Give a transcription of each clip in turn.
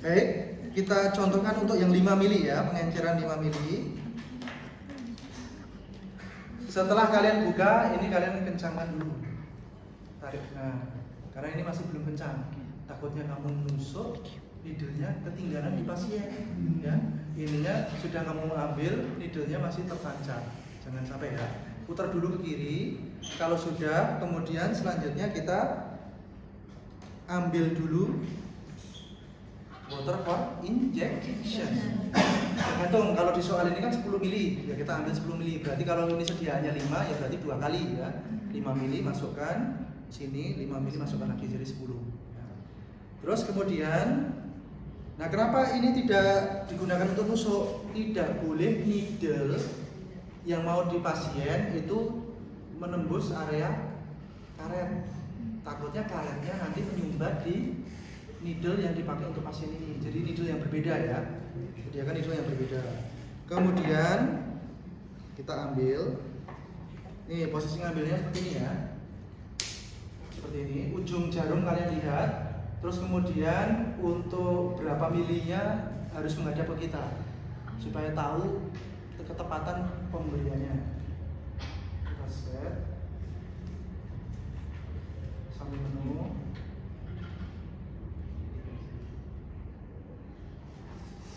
Baik, kita contohkan untuk yang 5 mili ya, pengenceran 5 mili. Setelah kalian buka, ini kalian kencangkan dulu. Tarik. Nah, karena ini masih belum kencang. Takutnya kamu nusuk, needle-nya ketinggalan di pasien. Ya, ininya sudah kamu ambil, needle-nya masih tertancap. Jangan sampai ya. Putar dulu ke kiri. Kalau sudah, kemudian selanjutnya kita ambil dulu water for injection. Tergantung, kalau di soal ini kan 10 mili, ya kita ambil 10 mili. Berarti kalau ini sediaannya 5, ya berarti 2 kali ya. 5 mili masukkan sini, 5 mili masukkan lagi, jadi 10. Terus kemudian, nah kenapa ini tidak digunakan untuk tusuk? Tidak boleh needle yang mau di pasien itu menembus area karet. Takutnya karetnya nanti menyumbat di needle yang dipakai untuk pasien ini. Jadi needle yang berbeda ya. Sediakan needle yang berbeda. Kemudian kita ambil. Nih posisi ngambilnya seperti ini ya. Seperti ini. Ujung jarum kalian lihat. Terus kemudian untuk berapa milinya harus menghadap ke kita supaya tahu ketepatan pemberiannya. Kita set sambil menunggu.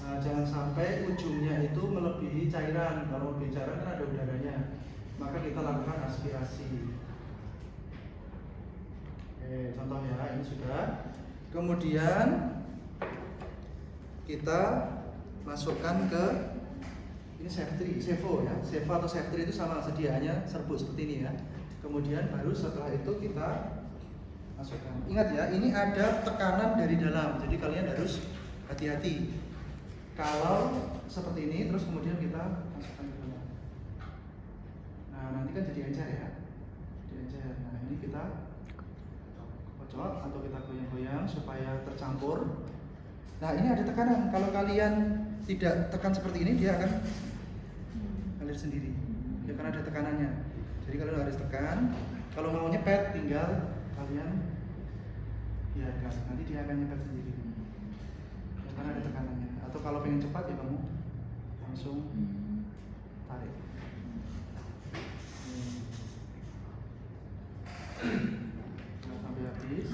Nah, jangan sampai ujungnya itu melebihi cairan. Kalau melebihi cairan kan ada udaranya, maka kita lakukan aspirasi. Oke, contoh ya, ini sudah. Kemudian kita masukkan ke ini Sevo ya. Sevo atau Seftri itu sama sediaannya serbuk seperti ini ya. Kemudian baru setelah itu kita masukkan. Ingat ya, ini ada tekanan dari dalam. Jadi kalian harus hati-hati. Kalau seperti ini, terus kemudian kita masukkan ke dalam. Nah, nanti kan jadi encer ya. Jadi encer. Nah, ini kita kocok atau kita goyang-goyang supaya tercampur. Nah, ini ada tekanan. Kalau kalian tidak tekan seperti ini, dia akan ngalir sendiri. Ya, karena ada tekanannya. Jadi kalian harus tekan. Kalau mau nyepet, tinggal kalian biarkan. Nanti dia akan nyepet sendiri. Ya, karena ada tekanannya. Atau kalau pengen cepat ya kamu langsung tarik. Nah, sampai habis.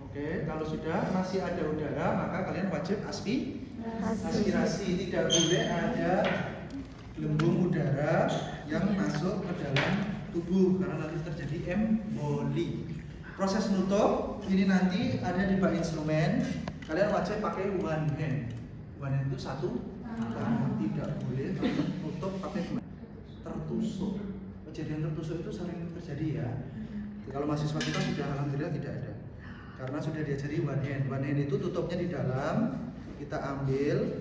Oke, kalau sudah masih ada udara, maka kalian wajib aspirasi. Tidak boleh ada gelembung udara yang masuk ke dalam tubuh karena nanti terjadi emboli. Proses nutup ini nanti ada di bak instrumen. Kalian wajib pakai one hand. One hand itu satu tangan. Tidak boleh nutup pakai tertusuk. Kejadian tertusuk itu sering terjadi ya. Kalau mahasiswa kita sudah alhamdulillah tidak ada. Karena sudah diajari one hand. One hand itu tutupnya di dalam. Kita ambil.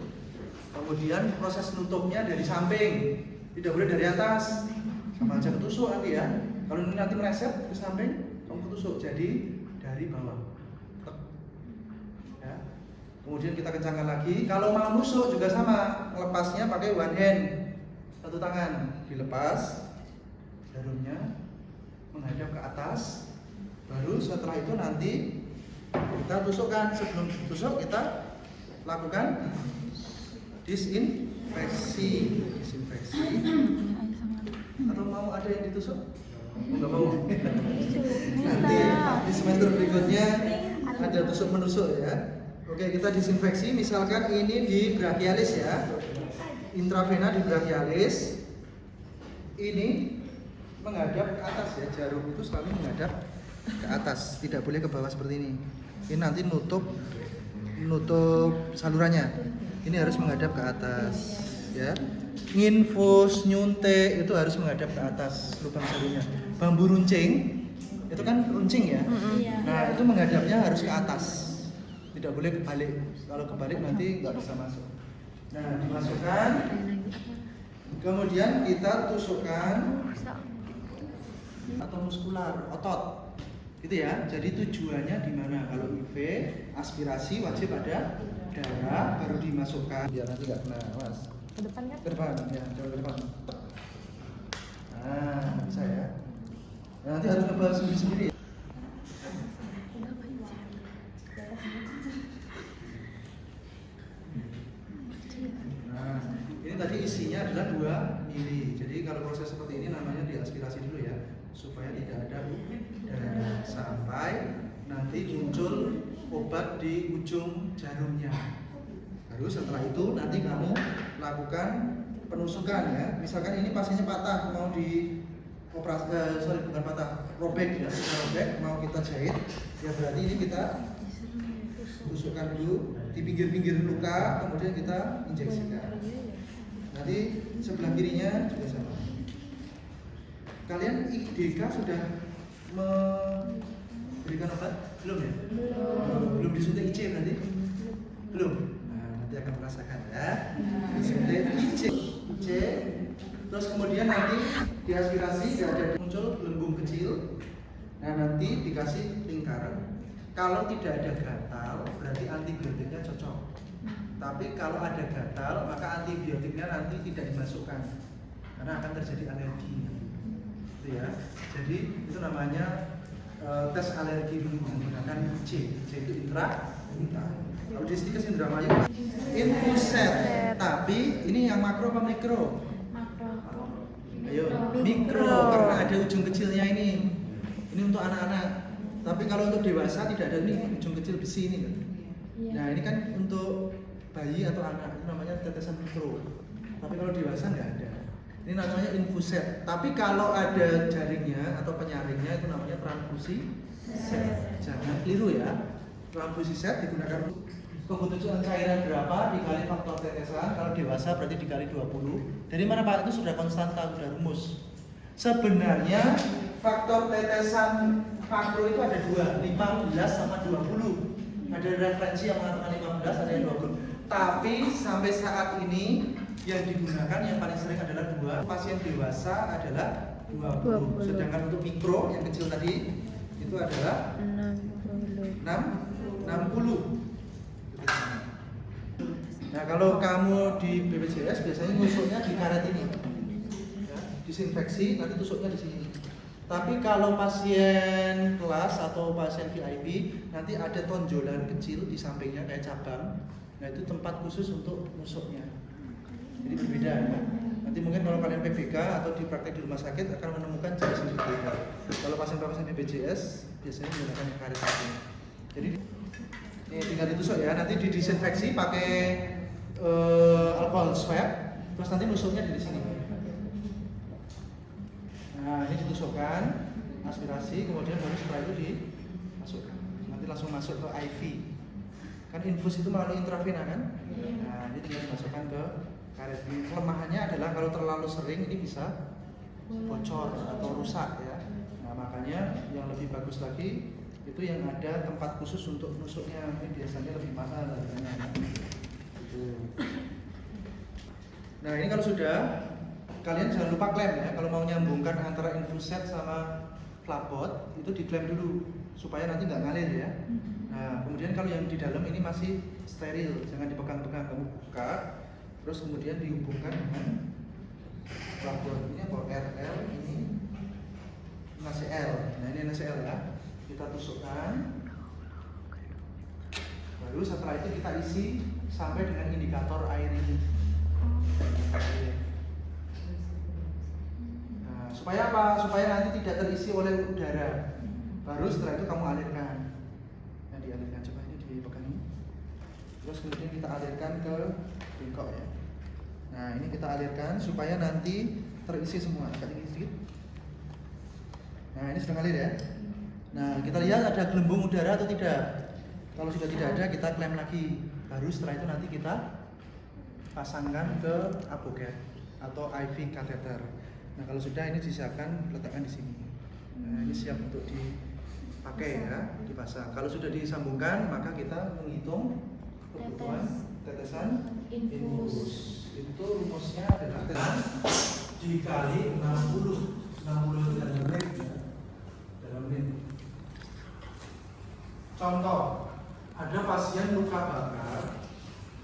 Kemudian proses nutupnya dari samping. Tidak boleh dari atas. Sama aja ketusuk nanti ya. Kalau ini nanti meleset ke samping, kamu ketusuk. Jadi dari bawah. Ya. Kemudian kita kencangkan lagi. Kalau mau nusuk juga sama. Lepasnya pakai one hand. Satu tangan dilepas. Jarumnya menghadap ke atas. Baru setelah itu nanti kita tusukkan. Sebelum tusuk kita lakukan disinfeksi. Atau mau ada yang ditusuk? Enggak mau. Nanti di semester berikutnya ada tusuk menusuk ya. Oke, kita disinfeksi. Misalkan ini di brachialis ya, intravena di brachialis. Ini menghadap ke atas ya, jarum itu selalu menghadap ke atas, tidak boleh ke bawah seperti ini. Ini nanti nutup salurannya. Ini harus menghadap ke atas ya. Nginfus, nyuntik itu harus menghadap ke atas lubang jarumnya. Bambu runcing itu kan runcing ya. Nah, itu menghadapnya harus ke atas. Tidak boleh kebalik. Kalau kebalik nanti nggak bisa masuk. Nah, dimasukkan. Kemudian kita tusukkan atau muskular, otot. Gitu ya. Jadi tujuannya di mana? Kalau IV aspirasi wajib ada darah baru dimasukkan biar nanti nggak kena. Mas. Ke depan kan? Ke depan, ya, coba ke depan. Nah, bisa ya. Nah, nanti harus ngebahas sendiri-sendiri. proses seperti ini namanya diaspirasi dulu ya, supaya tidak ada udara sampai nanti muncul obat di ujung jarumnya. Baru setelah itu nanti kamu lakukan penusukan ya. Misalkan ini pasiennya patah, mau di operasi, bukan patah, robek ya, robek, mau kita jahit, ya berarti ini kita tusukkan dulu di pinggir-pinggir luka, kemudian kita injeksikan. Nanti sebelah kirinya juga sama. Kalian IDK sudah memberikan obat? Belum ya? Belum disuntik IC berarti? Belum? Nah, nanti akan merasakan ya. Disuntik IC. Terus kemudian nanti diaspirasi, ada muncul gelembung kecil. Nah, nanti dikasih lingkaran. Kalau tidak ada gatal, berarti antibiotiknya cocok. Tapi kalau ada gatal, maka antibiotiknya nanti tidak dimasukkan karena akan terjadi alergi. Itu ya. Jadi itu namanya tes alergi dulu menggunakan C itu intra. Kalau di stikes Indramayu infuset. Tapi ini yang makro apa mikro? Ayo, mikro karena ada ujung kecilnya ini. Ini untuk anak-anak. Tapi kalau untuk dewasa tidak ada ini ujung kecil besi ini kan. Nah, ini kan untuk bayi atau anak, itu namanya tetesan mikro. Tapi kalau dewasa nggak ada. Ini namanya infuset. Tapi kalau ada jaringnya atau penyaringnya itu namanya transfusi set. Jangan keliru ya. Transfusi set digunakan untuk kebutuhan cairan berapa dikali faktor tetesan. Kalau dewasa berarti dikali 20. Dari mana Pak? Itu sudah konstanta, sudah rumus. Sebenarnya faktor tetesan makro itu ada dua, 15 sama 20. Ada referensi yang mengatakan 15, ada yang 20. Tapi sampai saat ini yang digunakan yang paling sering adalah 2. Pasien dewasa adalah 20. Sedangkan untuk mikro yang kecil tadi itu adalah 60. Nah, kalau kamu di BPJS biasanya tusuknya di karet ini. Ya, disinfeksi, nanti tusuknya di sini. Tapi kalau pasien kelas atau pasien VIP nanti ada tonjolan kecil di sampingnya kayak cabang. Nah, itu tempat khusus untuk nusuknya. Jadi berbeda ya. Nanti mungkin kalau kalian PBK atau di praktek di rumah sakit akan menemukan jenis yang berbeda. Kalau pasien-pasien BPJS biasanya menggunakan karet ini. Jadi ini tinggal ditusuk ya. Nanti didisinfeksi pakai alkohol swab. Terus nanti nusuknya di sini. Nah, ini ditusukkan, aspirasi, kemudian baru setelah itu dimasukkan. Nanti langsung masuk ke IV. Kan infus itu melalui intravena kan? Nah, ini tinggal dimasukkan ke karet. Kelemahannya adalah kalau terlalu sering ini bisa bocor atau rusak ya. Nah, makanya yang lebih bagus lagi itu yang ada tempat khusus untuk nusuknya. Ini biasanya lebih mahal harganya. Nah, ini kalau sudah, kalian jangan lupa klem ya. Kalau mau nyambungkan antara infuset sama flapot itu diklem dulu supaya nanti nggak ngalir ya. Nah, kemudian kalau yang di dalam ini masih steril, jangan dipegang-pegang, kamu buka, terus kemudian dihubungkan dengan flapot. Ini apa? RL, ini NaCl. Nah, ini NaCl ya. Kita tusukkan. Baru setelah itu kita isi sampai dengan indikator air ini. Nah, supaya apa? Supaya nanti tidak terisi oleh udara. Baru setelah itu kamu alirkan. Nah, dialirkan, coba ini dipegang ini. Terus kemudian kita alirkan ke bengkok ya. Nah, ini kita alirkan supaya nanti terisi semua. Agak tinggi sedikit. Nah, ini sudah ngalir ya. Nah, kita lihat ada gelembung udara atau tidak. Kalau sudah tidak ada, kita klem lagi. Baru setelah itu nanti kita pasangkan ke aboget atau IV kateter. Nah, kalau sudah ini disiapkan, letakkan di sini. Nah, ini siap untuk dipakai ya, dipasang. Kalau sudah disambungkan, maka kita menghitung kebutuhan tetesan infus. Itu rumusnya adalah tetesan dikali 60 dalam menit ya. Dalam menit. Contoh, ada pasien luka bakar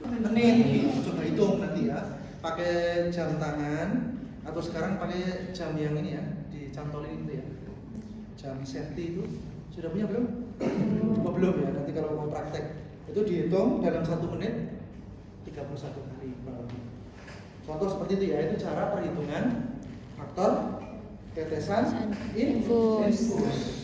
menit, coba hitung nanti ya, pakai jam tangan atau sekarang pakai jam yang ini ya, dicantolin itu ya, jam safety itu sudah punya belum? Belum ya, nanti kalau mau praktek itu dihitung dalam 1 menit 31 kali. Contoh seperti itu ya, itu cara perhitungan faktor tetesan infus. infus.